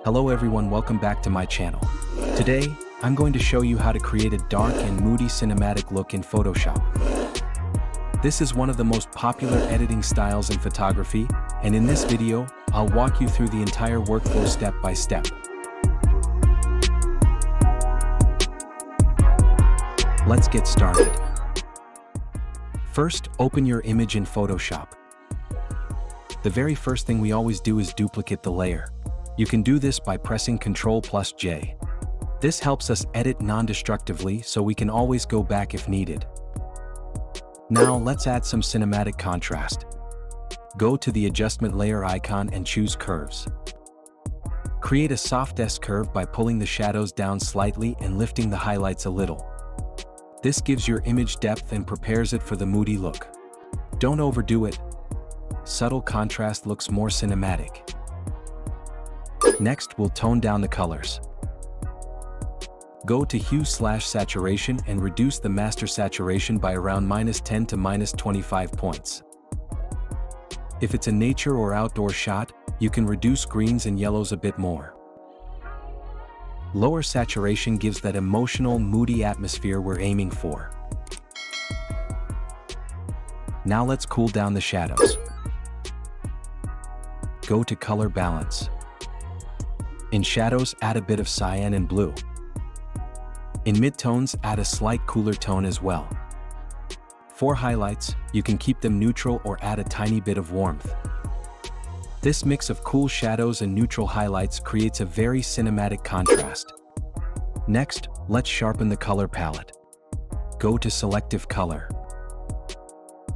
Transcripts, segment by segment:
Hello everyone, welcome back to my channel. Today, I'm going to show you how to create a dark and moody cinematic look in Photoshop. This is one of the most popular editing styles in photography, and in this video, I'll walk you through the entire workflow step by step. Let's get started. First, open your image in Photoshop. The very first thing we always do is duplicate the layer. You can do this by pressing Ctrl+J. This helps us edit non-destructively so we can always go back if needed. Now let's add some cinematic contrast. Go to the adjustment layer icon and choose curves. Create a soft S-curve by pulling the shadows down slightly and lifting the highlights a little. This gives your image depth and prepares it for the moody look. Don't overdo it. Subtle contrast looks more cinematic. Next, we'll tone down the colors. Go to Hue/Saturation and reduce the master saturation by around -10 to -25 points. If it's a nature or outdoor shot, you can reduce greens and yellows a bit more. Lower saturation gives that emotional, moody atmosphere we're aiming for. Now let's cool down the shadows. Go to Color Balance. In shadows, add a bit of cyan and blue. In midtones, add a slight cooler tone as well. For highlights, you can keep them neutral or add a tiny bit of warmth. This mix of cool shadows and neutral highlights creates a very cinematic contrast. Next, let's sharpen the color palette. Go to Selective Color.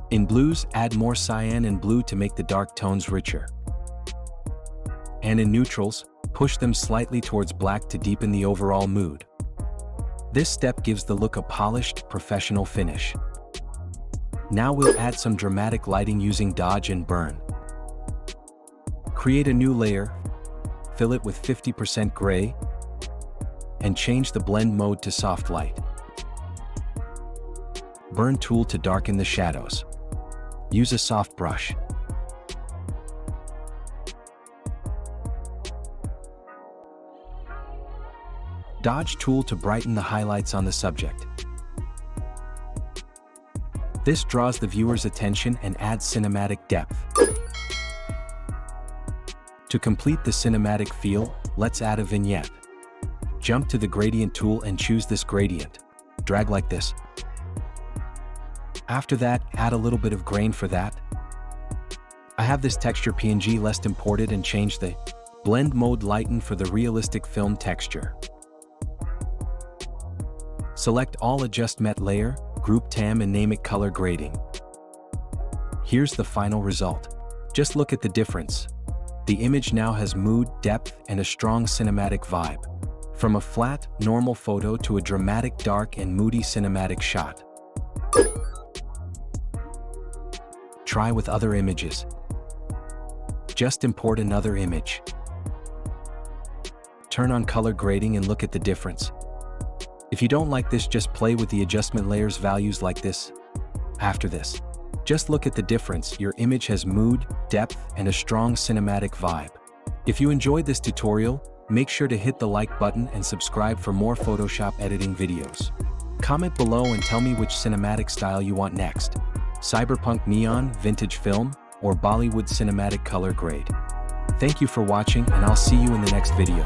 In blues, add more cyan and blue to make the dark tones richer. And in neutrals, push them slightly towards black to deepen the overall mood. This step gives the look a polished, professional finish. Now we'll add some dramatic lighting using Dodge and Burn. Create a new layer, fill it with 50% gray, and change the blend mode to soft light. Burn tool to darken the shadows. Use a soft brush. Dodge tool to brighten the highlights on the subject. This draws the viewer's attention and adds cinematic depth. To complete the cinematic feel, let's add a vignette. Jump to the gradient tool and choose this gradient. Drag like this. After that, add a little bit of grain for that. I have this texture PNG less imported and change the blend mode lighten for the realistic film texture. Select all Adjust Met layer, group TAM and name it Color Grading. Here's the final result. Just look at the difference. The image now has mood, depth, and a strong cinematic vibe. From a flat, normal photo to a dramatic, dark, and moody cinematic shot. Try with other images. Just import another image. Turn on color grading and look at the difference. If you don't like this, just play with the adjustment layers values like this. After this, just look at the difference. Your image has mood, depth, and a strong cinematic vibe. If you enjoyed this tutorial, make sure to hit the like button and subscribe for more Photoshop editing videos. Comment below and tell me which cinematic style you want next. Cyberpunk neon, vintage film, or Bollywood cinematic color grade. Thank you for watching, and I'll see you in the next video.